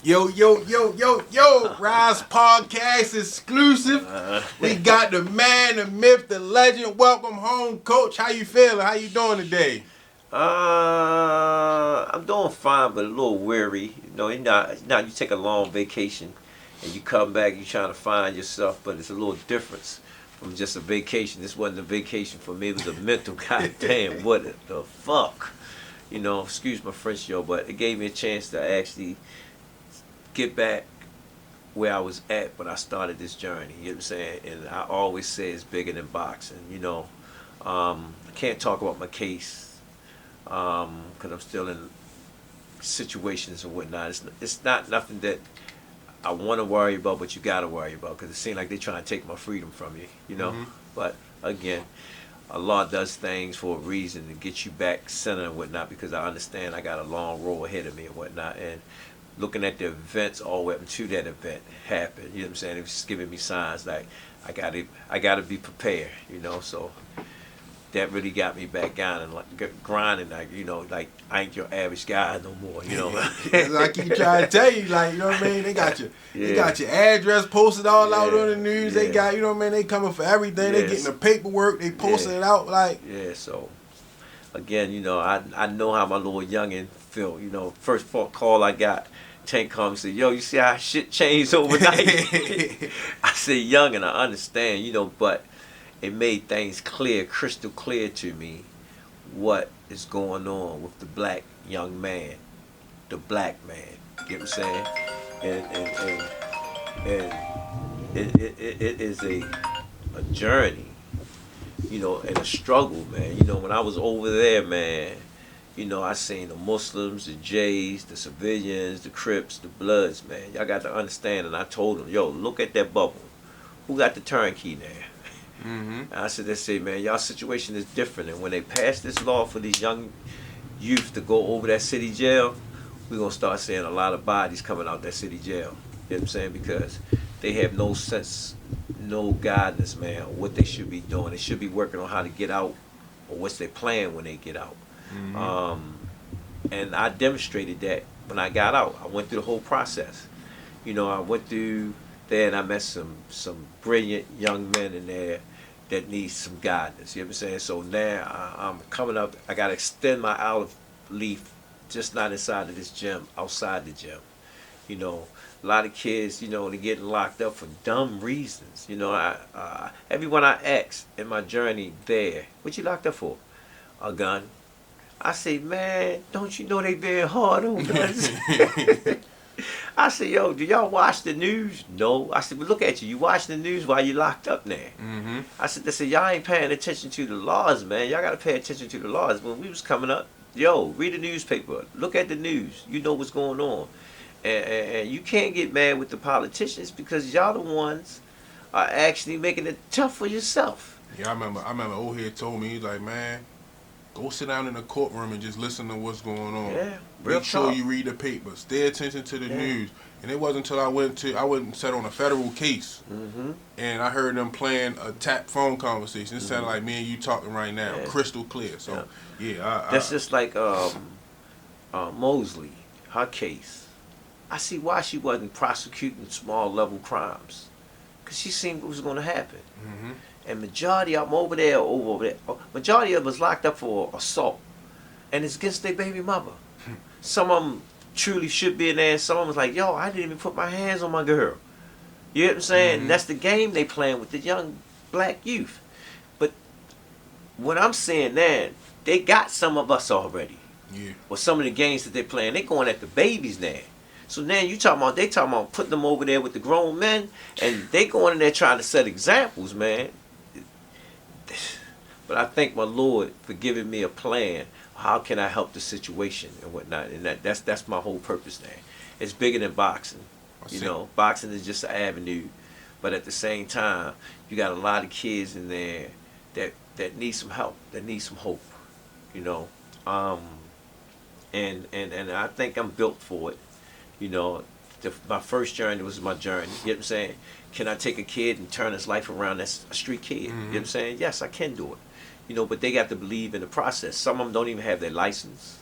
Rize podcast exclusive. We got the man, the myth, the legend. Welcome home, Coach. How you feeling? How you doing today? I'm doing fine, but a little weary. You know, you take a long vacation and you come back, you're trying to find yourself, but it's a little difference from just a vacation. This wasn't a vacation for me, it was a mental goddamn what the fuck. You know, excuse my French, yo, but it gave me a chance to actually get back where I was at when I started this journey. You know what I'm saying? And I always say it's bigger than boxing. You know, I can't talk about my case because I'm still in situations and whatnot. It's not nothing that I want to worry about, but you got to worry about because it seems like they're trying to take my freedom from you. You know, but again, Allah does things for a reason to get you back center and whatnot, because I understand I got a long road ahead of me and whatnot. And looking at the events all the way up to that event happened, you know what I'm saying? It was just giving me signs like I gotta be prepared, you know. So that really got me back on and like grinding, like, you know, like I ain't your average guy no more, you know. I keep trying to tell you, like, you know what I mean? They got you. They got your address posted all out on the news. They got, you know what I mean? They coming for everything. They getting the paperwork. They posting it out, like. Yeah. So again, you know, I know how my little youngin feel. You know, first call I got, Tank comes and said, "Yo, you see how shit changed overnight?" I said, "Youngin, I understand, you know, but." It made things clear, crystal clear to me what is going on with the black young man, the black man. You know what I'm saying? And it is a journey, you know, and a struggle, man. You know, when I was over there, man, you know, I seen the Muslims, the Jays, the civilians, the Crips, the Bloods, man. Y'all got to understand, and I told them, yo, look at that bubble. Who got the turnkey there? And I said, man, y'all situation is different. And when they pass this law for these young youth to go over that city jail, we're going to start seeing a lot of bodies coming out that city jail. You know what I'm saying? Because they have no sense, no guidance, man, on what they should be doing. They should be working on how to get out or what's their plan when they get out. And I demonstrated that when I got out. I went through the whole process. You know, I went through there and I met some brilliant young men in there that need some guidance. You know what I'm saying? So now I'm coming up. I got to extend my olive leaf, just not inside of this gym, outside the gym. You know, a lot of kids, you know, they're getting locked up for dumb reasons. You know, everyone I asked in my journey there, what you locked up for? A gun. I say, man, don't you know they being hard on guns? I said, yo, do y'all watch the news? No. I said, well, look at you. You watch the news while you locked up there. I said, y'all ain't paying attention to the laws, man. Y'all got to pay attention to the laws. When we was coming up, yo, read the newspaper. Look at the news. You know what's going on. And you can't get mad with the politicians because y'all the ones are actually making it tough for yourself. Yeah, I remember old head told me, he's like, man, go sit down in the courtroom and just listen to what's going on. Yeah, make sure you read the paper. Stay attention to the news. And it wasn't until I went and sat on a federal case, and I heard them playing a tap phone conversation. It sounded like me and you talking right now, crystal clear. So that's just like Mosley, her case. I see why she wasn't prosecuting small level crimes, because she seen what was going to happen. And majority of them over there, majority of them was locked up for assault. And it's against their baby mother. Some of them truly should be in there. And some of them was like, yo, I didn't even put my hands on my girl. You know what I'm saying? That's the game they playing with the young black youth. But what I'm saying now, they got some of us already. Yeah. Or some of the games that they're playing, they going at the babies now. So now they talking about putting them over there with the grown men, and they going in there trying to set examples, man. But I thank my Lord for giving me a plan. How can I help the situation and whatnot? And that's my whole purpose now. It's bigger than boxing. You know, boxing is just an avenue. But at the same time, you got a lot of kids in there that need some help, that need some hope. You know, and I think I'm built for it. You know, my first journey was my journey. You know what I'm saying? Can I take a kid and turn his life around? That's a street kid. You know what I'm saying? Yes, I can do it. You know, but they got to believe in the process. Some of them don't even have their license.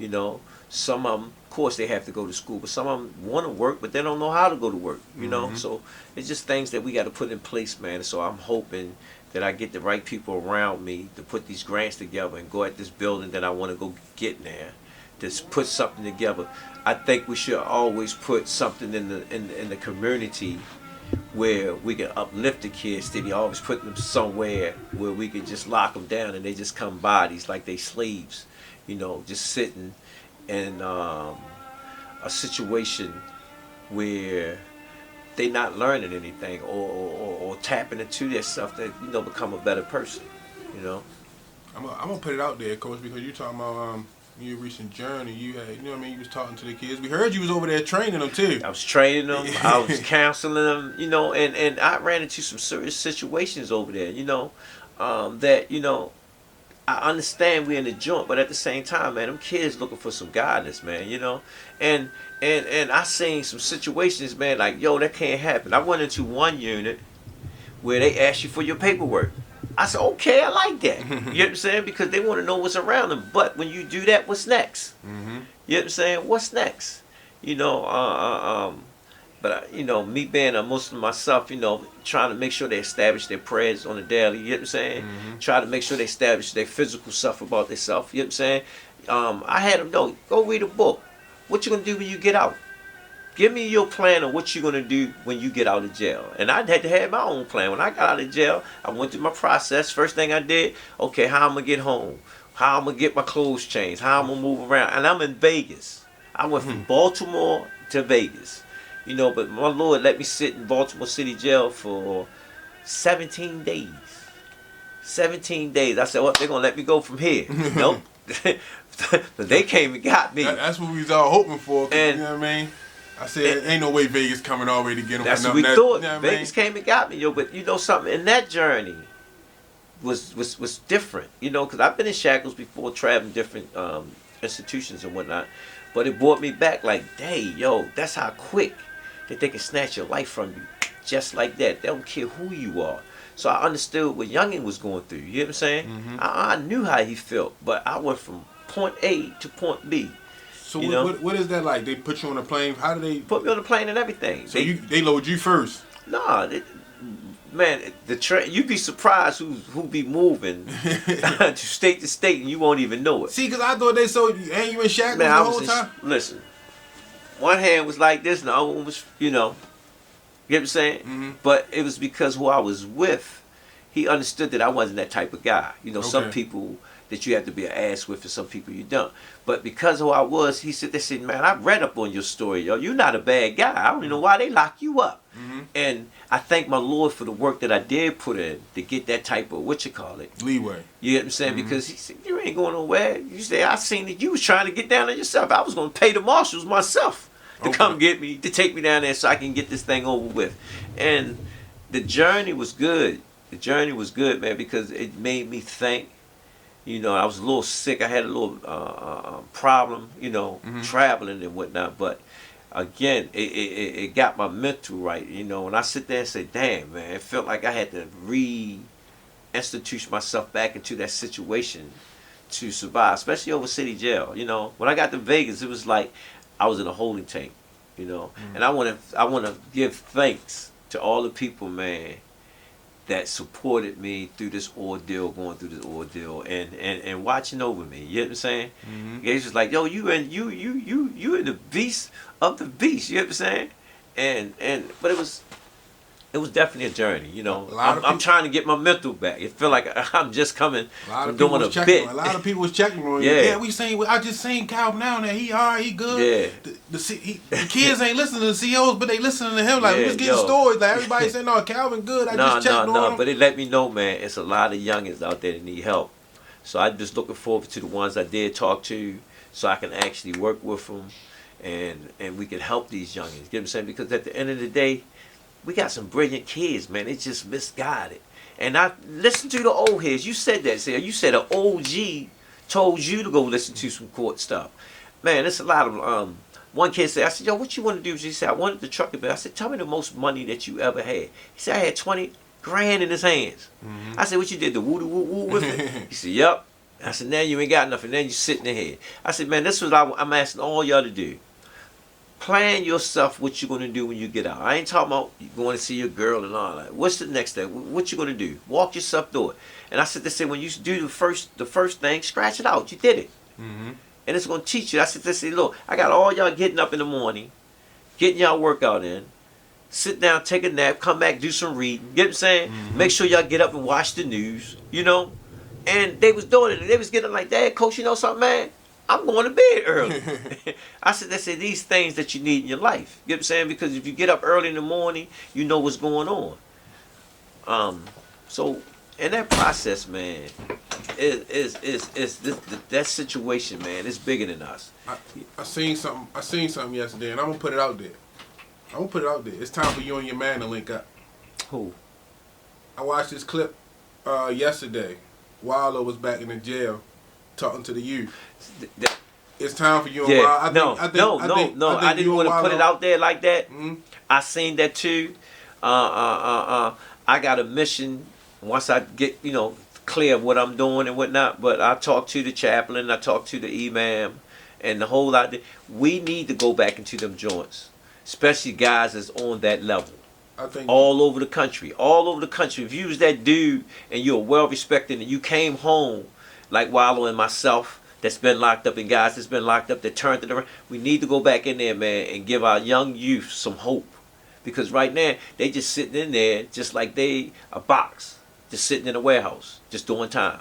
You know, some of them course they have to go to school, but some of them want to work, but they don't know how to go to work, you know? So it's just things that we got to put in place, man. So I'm hoping that I get the right people around me to put these grants together and go at this building that I want to go get there. Just put something together. I think we should always put something in the community where we can uplift the kids. They always put them somewhere where we can just lock them down and they just come bodies like they slaves, you know, just sitting in a situation where they not learning anything or tapping into their stuff that, you know, become a better person, you know. I'm gonna put it out there, Coach, because you talking about your recent journey. You had, you know what I mean, you was talking to the kids. We heard you was over there training them too. I was training them. I was counseling them, you know, and I ran into some serious situations over there, you know, that, you know, I understand we're in the joint, but at the same time, man, them kids looking for some guidance, man, you know, and I seen some situations, man, like, yo, that can't happen. I went into one unit where they asked you for your paperwork. I said, okay, I like that. You know what I'm saying? Because they want to know what's around them. But when you do that, what's next? You know what I'm saying? What's next? You know, but, you know, me being a Muslim myself, you know, trying to make sure they establish their prayers on a daily, you know what I'm saying? Try to make sure they establish their physical stuff about themselves, you know what I'm saying? I had them, no, go read a book. What you going to do when you get out? Give me your plan of what you're going to do when you get out of jail. And I had to have my own plan. When I got out of jail, I went through my process. First thing I did, okay, how I'm going to get home? How I'm going to get my clothes changed? How I'm going to move around? And I'm in Vegas. I went from Baltimore to Vegas. You know, but my Lord let me sit in Baltimore City Jail for 17 days. 17 days. I said, well, they're going to let me go from here. Nope. But they came and got me. That's what we was all hoping for. And, you know what I mean? I said, ain't no way Vegas coming all the way to get them. That's what we thought. You know what Vegas came and got me, yo. But you know something? In that journey was different, you know, because I've been in shackles before, traveling different institutions and whatnot. But it brought me back like, dang, yo, that's how quick that they can snatch your life from you. Just like that. They don't care who you are. So I understood what Youngin was going through. You know what I'm saying? I knew how he felt. But I went from point A to point B. So what is that like? They put you on a plane? How do they put me on a plane and everything? So they load you first? Nah, man, the train. You'd be surprised who be moving to state to state and you won't even know it. See, because I thought they sold you. Ain't you in shackles the whole time? Listen, one hand was like this, and the other one was, you know what I'm saying? But it was because who I was with, he understood that I wasn't that type of guy. You know, some people that you have to be an ass with, and some people you don't. But because of who I was, he said, man, I read up on your story, yo. You're not a bad guy. I don't even know why they lock you up. And I thank my Lord for the work that I did put in to get that type of, leeway. You know what I'm saying? Because he said, you ain't going nowhere. You say, I seen that you was trying to get down there yourself. I was going to pay the marshals myself to come get me, to take me down there so I can get this thing over with. And the journey was good. The journey was good, man, because it made me think. You know, I was a little sick. I had a little problem, you know, traveling and whatnot. But again, it got my mental right. You know, when I sit there and say, damn, man, it felt like I had to reinstitute myself back into that situation to survive, especially over city jail. You know, when I got to Vegas, it was like I was in a holding tank, you know. And I want to give thanks to all the people, man, that supported me through this ordeal, going through this ordeal, and watching over me. You know what I'm saying? It's just like, yo, you in the beast of the beast. You know what I'm saying? But it was definitely a journey. You know, I'm trying to get my mental back. It feel like I'm just coming from doing a bit. A lot of people was checking on you. Yeah, I just seen Calvin now that he alright, he good. Yeah. The kids ain't listening to the CEOs, but they listening to him. Like, we was getting stories. Like, everybody saying, no, Calvin good. I just checked on him. But it let me know, man, it's a lot of youngins out there that need help. So I'm just looking forward to the ones I did talk to so I can actually work with them and we can help these youngins. You know what I'm saying? Because at the end of the day, we got some brilliant kids, man. It's just misguided. And I listen to the old heads. You said that, Sarah. You said an OG told you to go listen to some court stuff. Man, there's a lot of one kid said, I said, yo, what you want to do? He said, I wanted the truck, but I said, tell me the most money that you ever had. He said, I had 20 grand in his hands. I said, what you did, the woo-doo-woo-woo with it? He said, yep. I said, now you ain't got nothing. Then you sitting there. I said, man, this is what I'm asking all y'all to do. Plan yourself what you're going to do when you get out. I ain't talking about you going to see your girl and all that. What's the next step? What you going to do? Walk yourself through it. And I said, they said, when you do the first thing, scratch it out. You did it. Mm-hmm. And it's going to teach you. I said, they said, look, I got all y'all getting up in the morning, getting y'all workout in, sit down, take a nap, come back, do some reading. You get what I'm saying? Mm-hmm. Make sure y'all get up and watch the news, you know? And they was doing it. And they was getting like, Dad, Coach, you know something, man? I'm going to bed early. I said, they said, these things that you need in your life. You get what I'm saying? Because if you get up early in the morning, you know what's going on. So in that process, man, that situation, man, it's bigger than us. I seen something yesterday, and I'm gonna put it out there. It's time for you and your man to link up. Who? I watched this clip yesterday. Wilder was back in the jail talking to the youth. It's time for you and Wilder. I didn't want to put it out there like that. Mm-hmm. I seen that too. I got a mission once I get, clear of what I'm doing and whatnot. But I talked to the chaplain, I talked to the imam, and the whole lot. We need to go back into them joints, especially guys that's on that level. I think all over the country. If you was that dude and you're well respected and you came home like Wallow and myself that's been locked up and guys that's been locked up that turned it around, we need to go back in there, man, and give our young youth some hope. Because right now, they just sitting in there just like they a box, just sitting in a warehouse, just doing time.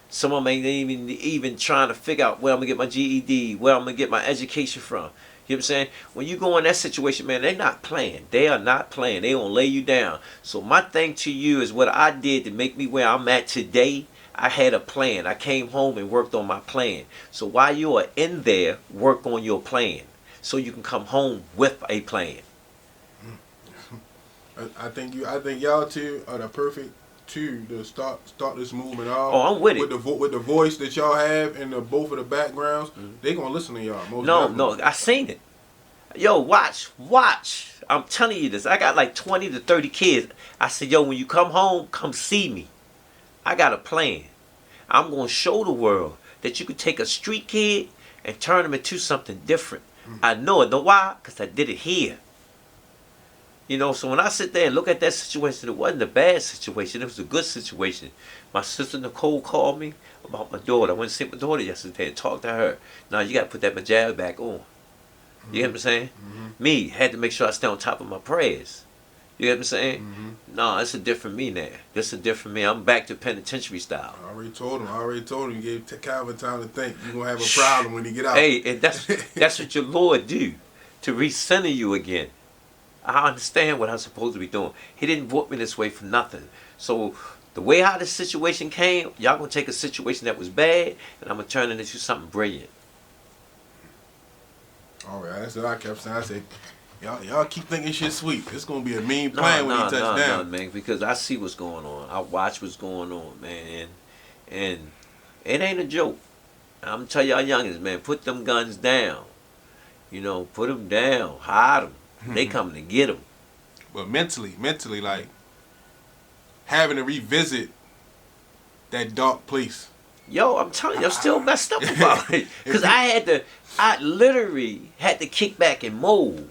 Some of them ain't even trying to figure out where I'm going to get my GED, where I'm going to get my education from. You know what I'm saying? When you go in that situation, man, they're not playing. They are not playing. They gonna lay you down. So my thing to you is what I did to make me where I'm at today. I had a plan. I came home and worked on my plan. So while you are in there, work on your plan so you can come home with a plan. I think y'all two are the perfect two to start this movement off. Oh, I'm with it. With the voice that y'all have and both of the backgrounds, they gonna listen to y'all. No, I seen it. Yo, watch. I'm telling you this. I got like 20 to 30 kids. I said, yo, when you come home, come see me. I got a plan. I'm gonna show the world that you could take a street kid and turn him into something different. I know it. Know why? Because I did it here. So when I sit there and look at that situation, it wasn't a bad situation. It was a good situation. My sister Nicole called me about my daughter. I went to see my daughter yesterday and talked to her. Now you got to put that hijab back on. You get what I'm saying? Mm-hmm. Me, had to make sure I stay on top of my prayers. You get what I'm saying? Mm-hmm. No, it's a different me now. This is a different me. I'm back to penitentiary style. I already told him. You gave Calvin time to think. You're going to have a problem when he get out. Hey, and that's what your Lord do, to recenter you again. I understand what I'm supposed to be doing. He didn't vote me this way for nothing. So the way how this situation came, y'all gonna take a situation that was bad and I'm gonna turn it into something brilliant. All right, that's what I kept saying. I said, y'all keep thinking shit sweet. It's gonna be a mean plan when he touch down. No, man, because I see what's going on. I watch what's going on, man, and it ain't a joke. I'm gonna tell y'all youngins, man, put them guns down. Put them down, hide them. They coming to get them. But mentally, like, having to revisit that dark place. Yo, I'm telling you, I'm still messed up about it. Because I literally had to kick back and mold.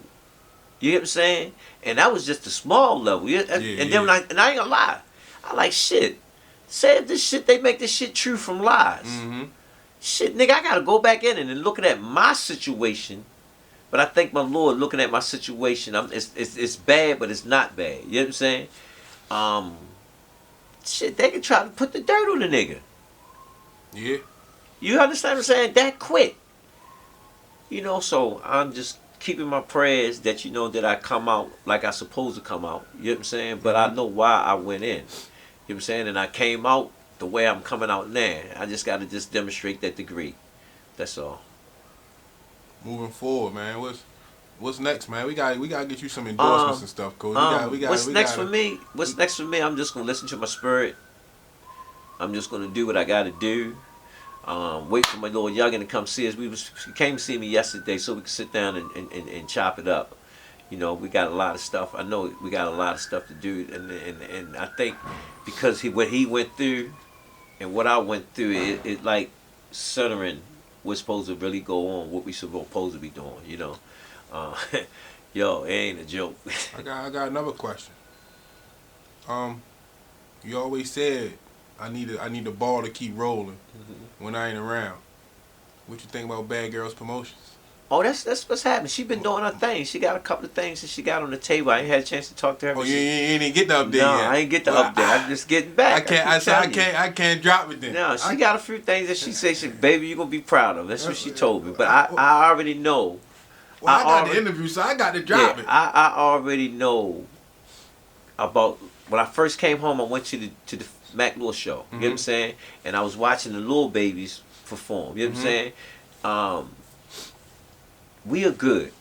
You get what I'm saying? And that was just a small level. Then I ain't gonna lie. I like shit. Say if this shit, they make this shit true from lies. Mm-hmm. Shit, nigga, I gotta go back in and then looking at my situation. But I think my Lord looking at my situation, it's bad, but it's not bad. You know what I'm saying? Shit, they can try to put the dirt on the nigga. Yeah. You understand what I'm saying? That quick. So I'm just keeping my prayers that that I come out like I supposed to come out. You know what I'm saying? But I know why I went in. You know what I'm saying? And I came out the way I'm coming out now. I just got to just demonstrate that degree. That's all. Moving forward, man. What's next, man? We got to get you some endorsements and stuff, Coach. What's next for me? I'm just gonna listen to my spirit. I'm just gonna do what I gotta do. Wait for my little youngin to come see us. He came to see me yesterday, so we could sit down and chop it up. We got a lot of stuff. I know we got a lot of stuff to do, and I think because what he went through, and what I went through, it like centering what's supposed to really go on, what we supposed to be doing, you know. Uh, yo, it ain't a joke. I got another question. You always said I need the ball to keep rolling when I ain't around. What you think about Bad Girls Promotions? Oh, that's what's happening. She been doing her thing. She got a couple of things that she got on the table. I ain't had a chance to talk to her. Oh, you ain't get the update no, yet. I ain't get the update. I'm just getting back. I can't drop it then. No, she got a few things that she said, baby, you're gonna be proud of. That's what she told me. But I already know. Well, I got the interview, so I got to drop it. I already know about when I first came home. I went to the Mac Lewis show. You know what I'm saying? And I was watching the Little Babies perform. You know what I'm saying? We are good.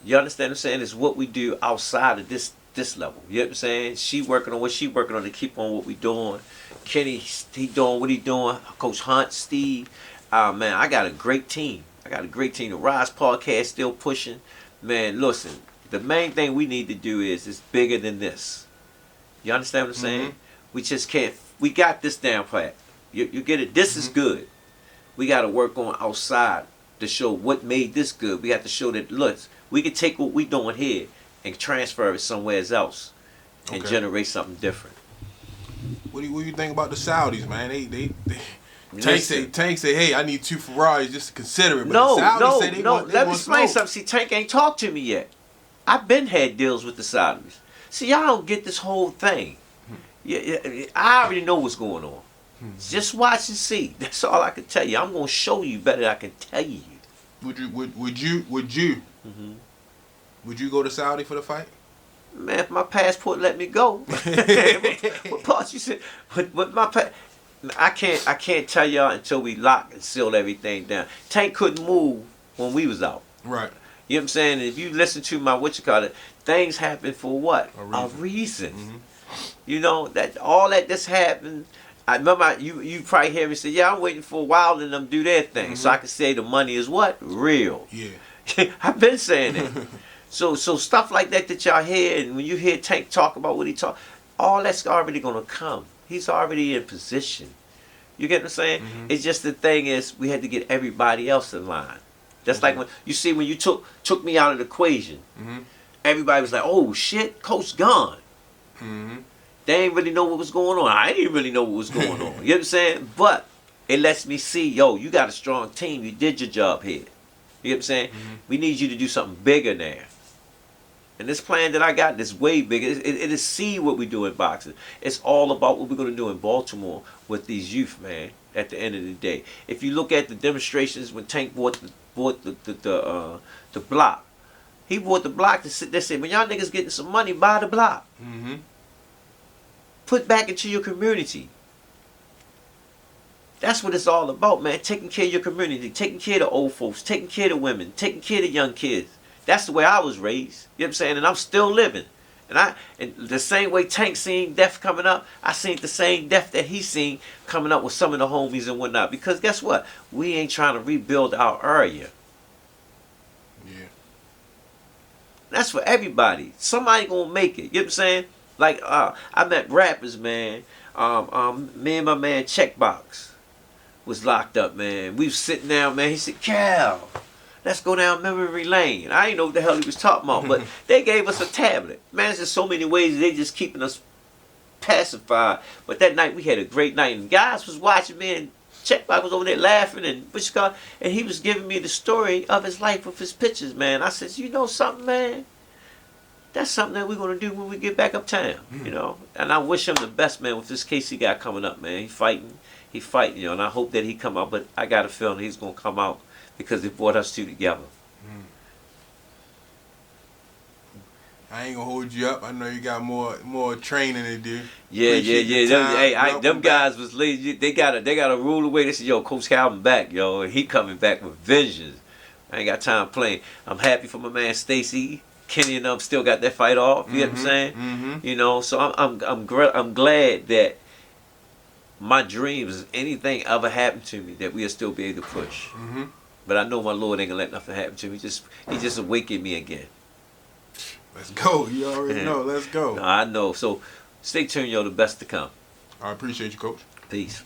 You understand what I'm saying? It's what we do outside of this level. You know what I'm saying? She working on what she working on to keep on what we doing. Kenny, he doing what he doing. Coach Hunt, Steve. Man, I got a great team. The Rize podcast still pushing. Man, listen, the main thing we need to do is bigger than this. You understand what I'm saying? We just can't. We got this down pat. You get it? This is good. We got to work on outside to show what made this good. We got to show that, look, we can take what we doing here and transfer it somewhere else and generate something different. What do you think about the Saudis, man? They Tank say, hey, I need 2 Ferraris just to consider it. But No. Let me explain something. See, Tank ain't talked to me yet. I've been had deals with the Saudis. See, y'all don't get this whole thing. I already know what's going on. Just watch and see. That's all I can tell you. I'm gonna show you better than I can tell you. Would you go to Saudi for the fight? Man, if my passport let me go. What part you said? What my I can't tell y'all until we lock and seal everything down. Tank couldn't move when we was out. Right. You know what I'm saying? If you listen to my things happen for what? A reason. You know, that all that just happened. I remember you probably hear me say, yeah, I'm waiting for a while and them do their thing. So I can say the money is what? Real. Yeah. I've been saying it. So stuff like that y'all hear, and when you hear Tank talk about what he talk, all that's already gonna come. He's already in position. You get what I'm saying? It's just the thing is we had to get everybody else in line. That's like when you took me out of the equation. Everybody was like, oh shit, Coach gone. They ain't really know what was going on. I didn't really know what was going on. You know what I'm saying? But it lets me see, yo, you got a strong team. You did your job here. You know what I'm saying? We need you to do something bigger now. And this plan that I got is way bigger. It is see what we do in boxing. It's all about what we're going to do in Baltimore with these youth, man, at the end of the day. If you look at the demonstrations when Tank bought the block, he bought the block to sit there and say, when y'all niggas getting some money, buy the block. Put back into your community. That's what it's all about, man. Taking care of your community, taking care of the old folks, taking care of the women, taking care of the young kids. That's the way I was raised. You know what I'm saying? And I'm still living. And the same way Tank seen death coming up, I seen the same death that he seen coming up with some of the homies and whatnot. Because guess what? We ain't trying to rebuild our area. Yeah. That's for everybody. Somebody gonna make it. You know what I'm saying? Like I met rappers, man. Me and my man Checkbox was locked up, man. We was sitting down, man. He said, Cal, let's go down memory lane. I didn't know what the hell he was talking about, but they gave us a tablet. Man, there's just so many ways they just keeping us pacified. But that night we had a great night, and guys was watching me, and Checkbox was over there laughing, and he was giving me the story of his life with his pictures, man. I said, you know something, man? That's something that we're going to do when we get back uptown, you know. And I wish him the best, man, with this case he got coming up, man. He fighting, you know, and I hope that he come out. But I got a feeling he's going to come out because it brought us two together. I ain't going to hold you up. I know you got more training to do. Yeah. Them guys was lazy. They got a rule away. They said, yo, Coach Calvin back, yo. And he coming back with vengeance. I ain't got time playing. I'm happy for my man Stacy. Kenny and them still got that fight off. You know what I'm saying? You know, so I'm glad that my dreams, if anything ever happened to me, that we'll still be able to push. But I know my Lord ain't gonna let nothing happen to me. He just awakened me again. Let's go. You already know. Let's go. No, I know. So stay tuned, yo. The best to come. I appreciate you, Coach. Peace.